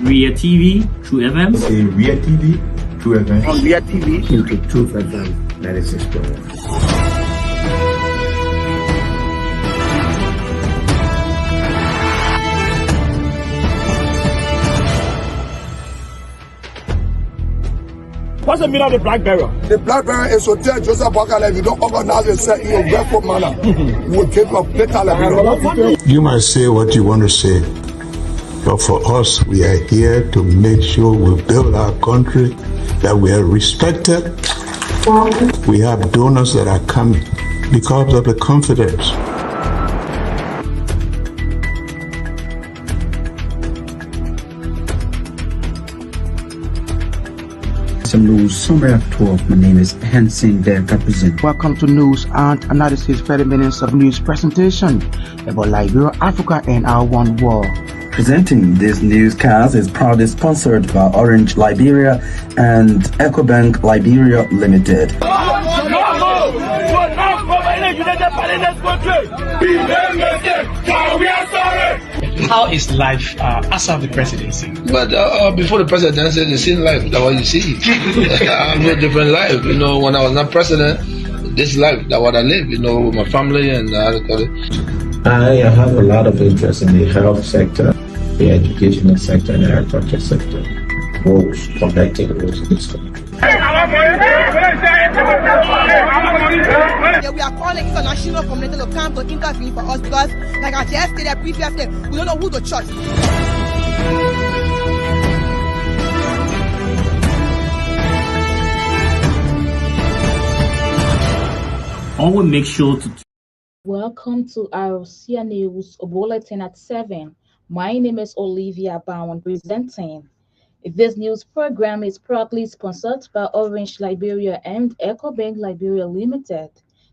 Ria TV, True FM. Say Ria TV, True FM. On Ria TV, into Truth FM 96.1. What's the meaning of the black barrier? The black barrier is to tell Joseph Walker if you don't organize yourself in a respectful manner, you will take a fatal. You might say what you want to say, but for us, we are here to make sure we build our country, that we are respected. We have donors that are coming because of the confidence. Some news, summary of 12. My name is Hansen there represent. Welcome to News and Analysis 30 minutes of news presentation about Liberia, Africa, and our one world. Presenting this newscast is proudly sponsored by Orange Liberia and EcoBank Liberia Limited. How is life after the presidency? But before the presidency, the same life, that's what you see. I have a different life. You know, when I was not president, this life, that's what I live, you know, with my family and I have a lot of interest in the health sector, the educational sector, and the agriculture sector. Roads, connecting roads in this country. Yeah, we are calling international community to come to intervene for us because, like I just stated previously, we don't know who to trust. Always make sure to. Welcome to our CIA News Bulletin at 7. My name is Olivia Bowen presenting. This news program is proudly sponsored by Orange Liberia and EcoBank Liberia Limited.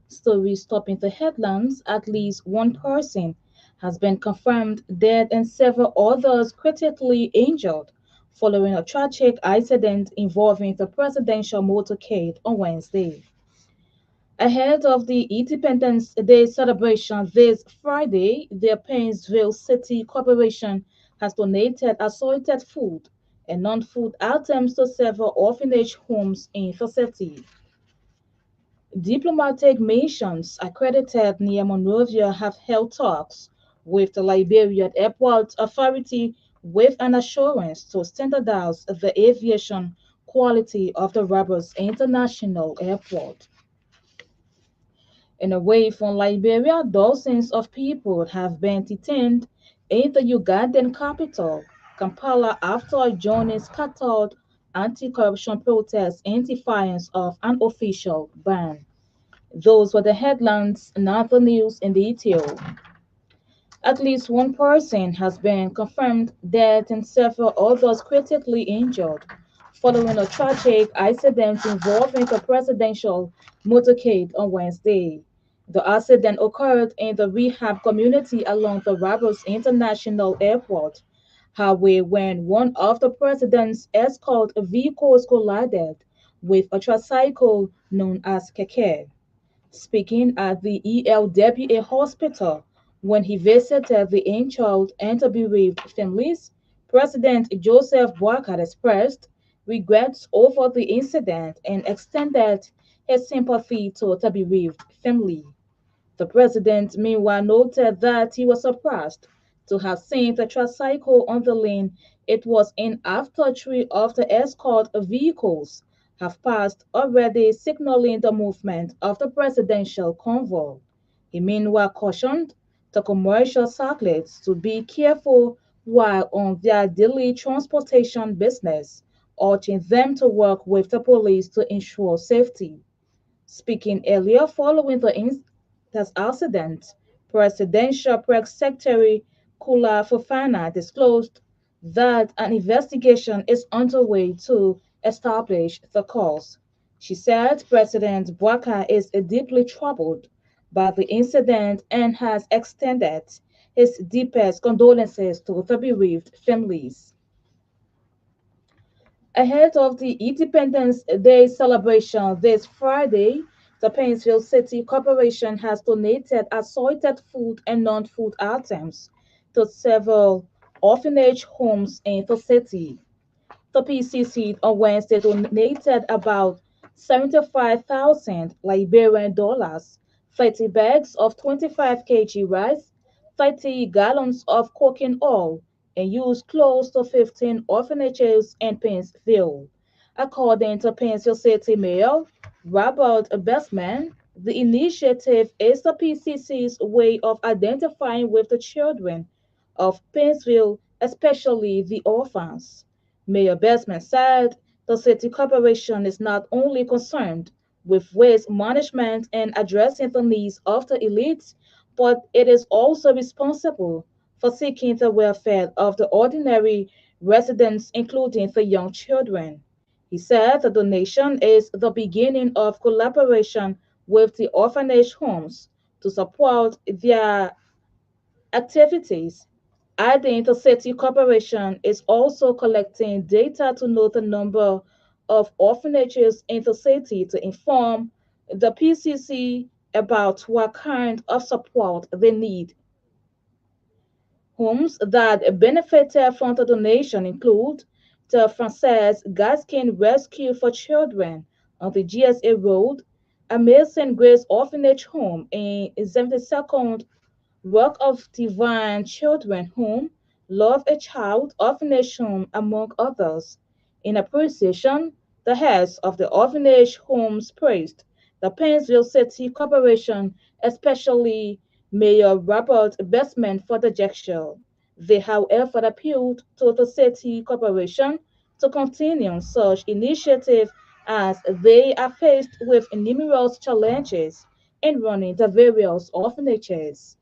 Stories topping the headlines: at least one person has been confirmed dead and several others critically injured following a tragic accident involving the presidential motorcade on Wednesday. Ahead of the Independence Day celebration this Friday, the Painesville City Corporation has donated assorted food and non-food items to several orphanage homes in the city. Diplomatic missions accredited near Monrovia have held talks with the Liberian Airport Authority with an assurance to standardize the aviation quality of the Roberts International Airport. And away from Liberia, dozens of people have been detained in the Ugandan capital, Kampala, after joining scattered anti-corruption protests in defiance of an official ban. Those were the headlines, not the news in detail. At least one person has been confirmed dead and several others critically injured following a tragic accident involving the presidential motorcade on Wednesday. The accident occurred in the rehab community along the Roberts International Airport highway when one of the president's escort vehicles collided with a tricycle known as Keke. Speaking at the ELWA hospital when he visited the injured and bereaved families, President Joseph Boakai expressed regrets over the incident and extended his sympathy to the bereaved family. The president, meanwhile, noted that he was surprised to have seen the tricycle on the lane it was in after three of the escort vehicles have passed, already signaling the movement of the presidential convoy. He meanwhile cautioned the commercial cyclists to be careful while on their daily transportation business, urging them to work with the police to ensure safety. Speaking earlier following the accident, Presidential Press Secretary Kula Fofana disclosed that an investigation is underway to establish the cause. She said President Boakai is deeply troubled by the incident and has extended his deepest condolences to the bereaved families. Ahead of the Independence Day celebration this Friday, the Painesville City Corporation has donated assorted food and non-food items to several orphanage homes in the city. The PCC on Wednesday donated about 75,000 Liberian dollars, 30 bags of 25 kg rice, 30 gallons of cooking oil, and used close to 15 orphanages in Pennsville. According to Pennsville City Mayor Robert Bestman, the initiative is the PCC's way of identifying with the children of Pennsville, especially the orphans. Mayor Bestman said the city corporation is not only concerned with waste management and addressing the needs of the elites, but it is also responsible for seeking the welfare of the ordinary residents, including the young children. He said the donation is the beginning of collaboration with the orphanage homes to support their activities. Adding the city corporation is also collecting data to know the number of orphanages in the city to inform the PCC about what kind of support they need. Homes that benefited from the donation include the Frances Gaskin Rescue for Children on the GSA Road, Amazing Grace Orphanage Home in 72nd Work of Divine Children Home, Love a Child Orphanage Home, among others. In appreciation, the heads of the orphanage homes praised the Pennsville City Corporation, especially Mayor Robert Bestman, for the gesture. They, however, appealed to the City Corporation to continue such initiatives as they are faced with numerous challenges in running the various orphanages.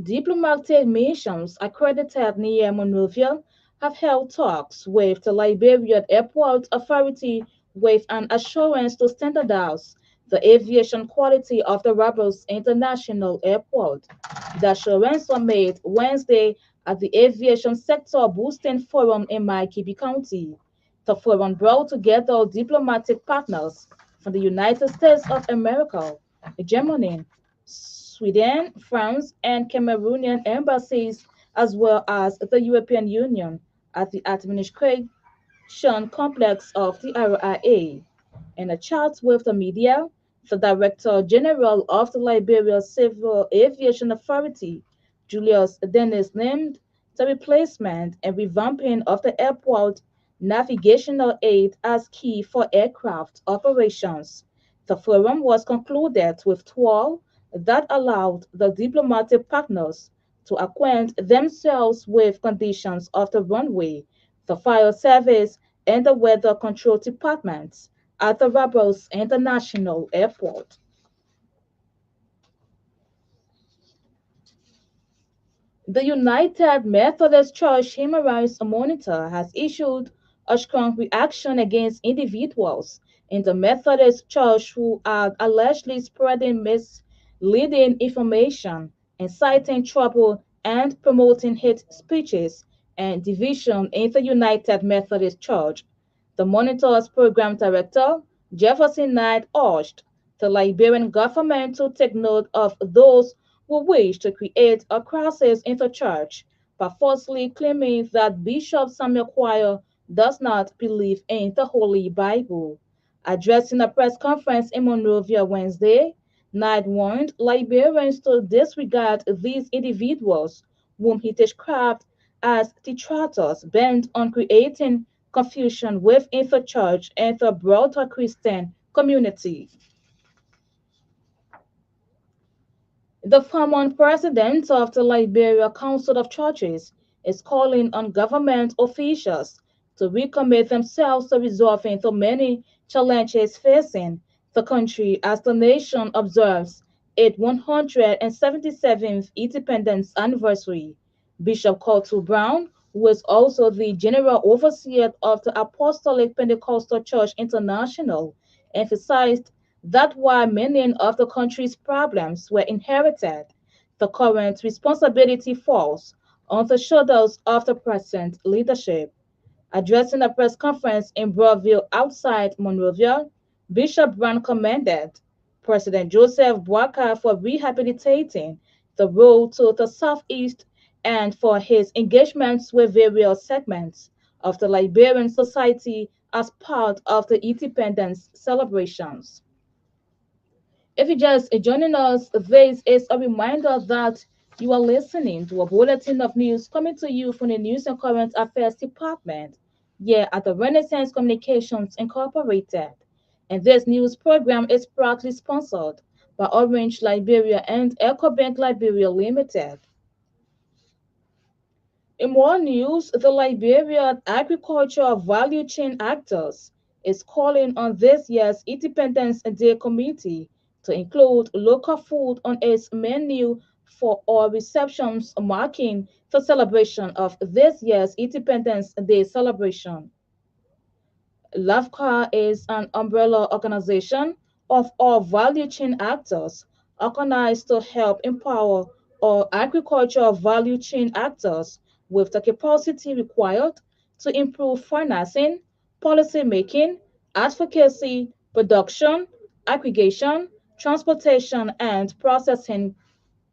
Diplomatic missions accredited near Monrovia have held talks with the Liberian Airport Authority with an assurance to standardize the aviation quality of the Rebels International Airport. The assurance was made Wednesday at the Aviation Sector Boosting Forum in Maikibi County. The forum brought together diplomatic partners from the United States of America, Germany, Sweden, France, and Cameroonian embassies, as well as the European Union, at the administration complex of the RIA. In a chat with the media, the Director General of the Liberia Civil Aviation Authority, Julius Dennis, named the replacement and revamping of the airport navigational aid as key for aircraft operations. The forum was concluded with tour that allowed the diplomatic partners to acquaint themselves with conditions of the runway, the fire service, and the weather control departments at the Rebels International Airport. The United Methodist Church Human Rights Monitor has issued a strong reaction against individuals in the Methodist Church who are allegedly spreading misleading information, inciting trouble, and promoting hate speeches and division in the United Methodist Church. The Monitor's program director, Jefferson Knight, urged the Liberian government to take note of those who wish to create a crisis in the church by falsely claiming that Bishop Samuel Choir does not believe in the Holy Bible. Addressing a press conference in Monrovia Wednesday, Knight warned Liberians to disregard these individuals, whom he described as detractors bent on creating confusion within the church and the broader Christian community. The former president of the Liberia Council of Churches is calling on government officials to recommit themselves to resolving the many challenges facing the country as the nation observes its 177th independence anniversary. Bishop Colton Brown, who is also the general overseer of the Apostolic Pentecostal Church International, emphasized that while many of the country's problems were inherited, the current responsibility falls on the shoulders of the present leadership. Addressing a press conference in Broadville outside Monrovia, Bishop Brown commended President Joseph Boakai for rehabilitating the road to the southeast and for his engagements with various segments of the Liberian society as part of the independence celebrations. If you're just joining us, this is a reminder that you are listening to a bulletin of news coming to you from the News and Current Affairs Department here at the Renaissance Communications Incorporated. And this news program is proudly sponsored by Orange Liberia and EcoBank Liberia Limited. In more news, the Liberian Agriculture Value Chain Actors is calling on this year's Independence Day Committee to include local food on its menu for all receptions marking the celebration of this year's Independence Day celebration. LAVCA is an umbrella organization of all value chain actors organized to help empower all agricultural value chain actors with the capacity required to improve financing, policy making, advocacy, production, aggregation, transportation, and processing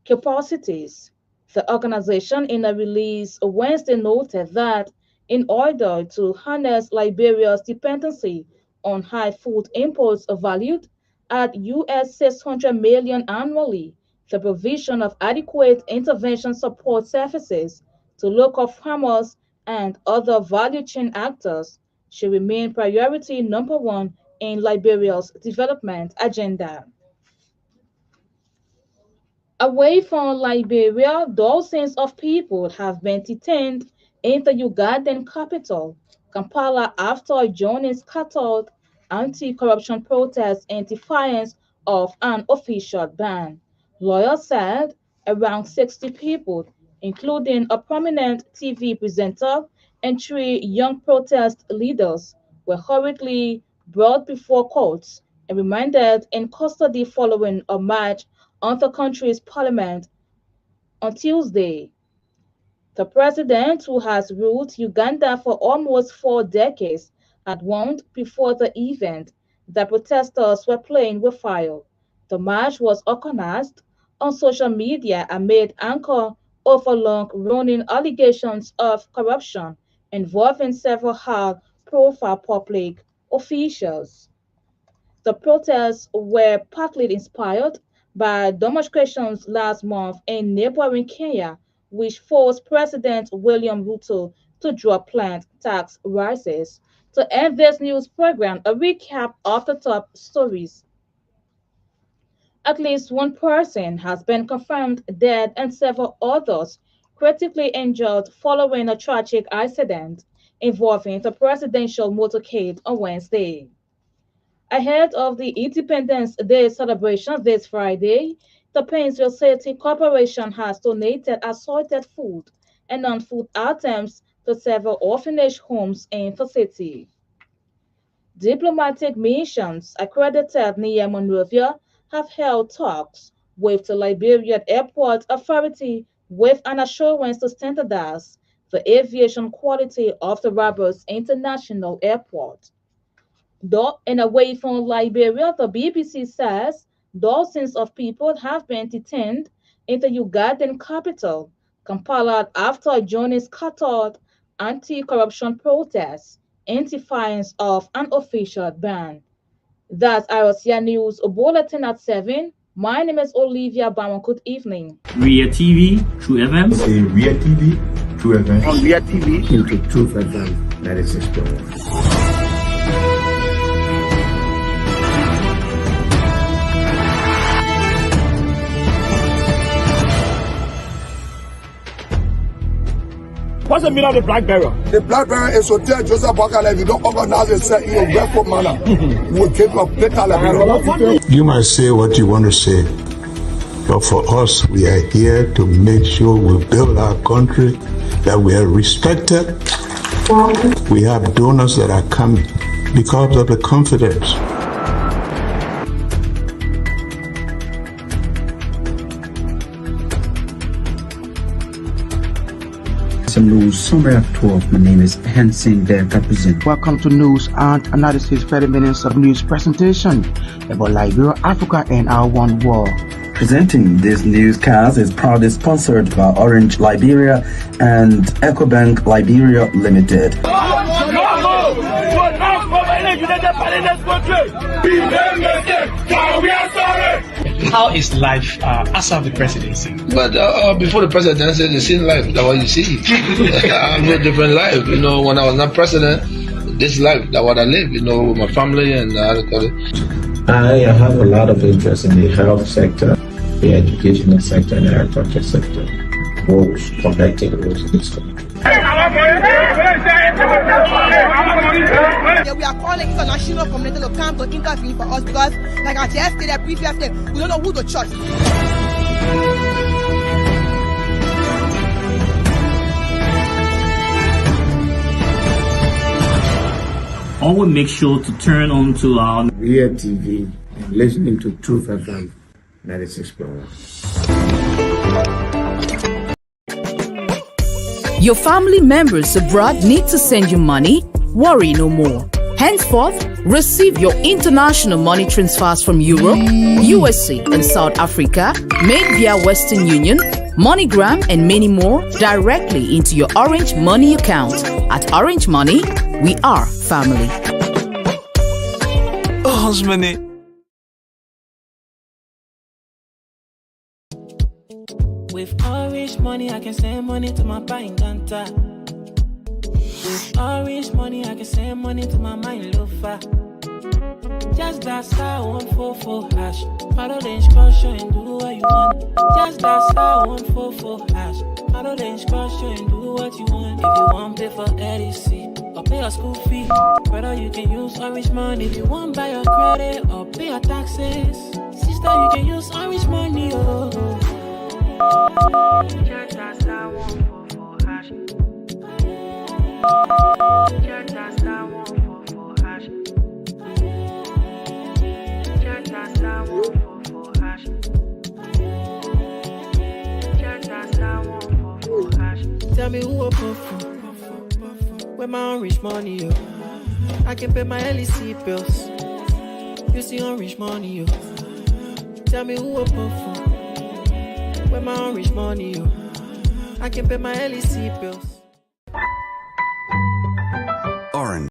capacities. The organization, in a release Wednesday, noted that in order to harness Liberia's dependency on high food imports valued at US $600 million annually, the provision of adequate intervention support services to local farmers and other value chain actors should remain priority number one in Liberia's development agenda. Away from Liberia, dozens of people have been detained in the Ugandan capital, Kampala, after joining scattered anti-corruption protests in defiance of an official ban. Lawyers said around 60 people, including a prominent TV presenter and 3 young protest leaders, were hurriedly brought before courts and remanded in custody following a march on the country's parliament on Tuesday. The president, who has ruled Uganda for almost 4 decades, had warned before the event that protesters were playing with fire. The march was organized on social media amid anger over long-running allegations of corruption involving several high-profile public officials. The protests were partly inspired by demonstrations last month in neighboring Kenya, which forced President William Ruto to drop planned tax rises. To end this news program, a recap of the top stories. At least one person has been confirmed dead and several others critically injured following a tragic accident involving the presidential motorcade on Wednesday. Ahead of the Independence Day celebration this Friday, the Painesville City Corporation has donated assorted food and non-food items to several orphanage homes in the city. Diplomatic missions accredited near Monrovia have held talks with the Liberian Airport Authority with an assurance to standardize the aviation quality of the Roberts International Airport. And away from Liberia, the BBC says dozens of people have been detained in the Ugandan capital, Kampala, after joining scattered anti-corruption protests in defiance of an official ban. That's RCA News Bulletin at 7. My name is Olivia Bauman. Good evening. Ria TV, True FM. Say Ria TV, True FM. On Ria TV, into Truth FM, that is explored. What's the meaning of the black barrel? The black barrel is to tell Joseph Bakala, if you don't organize yourself in a respectful manner, we will take a better level. You might say what you want to say, but for us, we are here to make sure we build our country, that we are respected. We have donors that are coming because of the confidence. Some news, summary at 12. My name is Hansen Der Represent. Welcome to News and Analysis 30 minutes of news presentation about Liberia, Africa, and our one world. Presenting this newscast is proudly sponsored by Orange Liberia and EcoBank Liberia Limited. How is life after the presidency? But before the presidency, the same life that what you see. I live a different life. You know, when I was not president, this life that what I live. You know, with my family and I have a lot of interest in the health sector, the educational sector, and the agriculture sector. Roads, connecting roads in this country. Yeah, we are calling international community to come to intervene for us because, like I just stated previously, we don't know who to trust. Always make sure to turn on to our Real TV and listening to Truth FM 96.1. Your family members abroad need to send you money? Worry no more. Henceforth, receive your international money transfers from Europe, USA, and South Africa made via Western Union, MoneyGram, and many more directly into your Orange Money account. At Orange Money, we are family. Orange Money. With Orange Money, I can send money to my bank Ganta. With Orange Money, I can send money to my mind Lofa. Just that star 144 hash. Follow the instruction and do what you want. Just that star 144 hash. Follow the instruction and do what you want. If you want pay for LEC or pay your school fee, brother, you can use Orange Money. If you want buy your credit or pay your taxes, sister, you can use Orange Money. Oh. Just that star 144 hash. Just that star 144 hash. Just that star 144 hash. Just that star 144 hash. Tell me who I put for. Where my Orange Money, yo. I can pay my LEC bills. You see Orange Money, yo. Tell me who I put for. Where my Orange Money, yo. I can pay my LEC bills.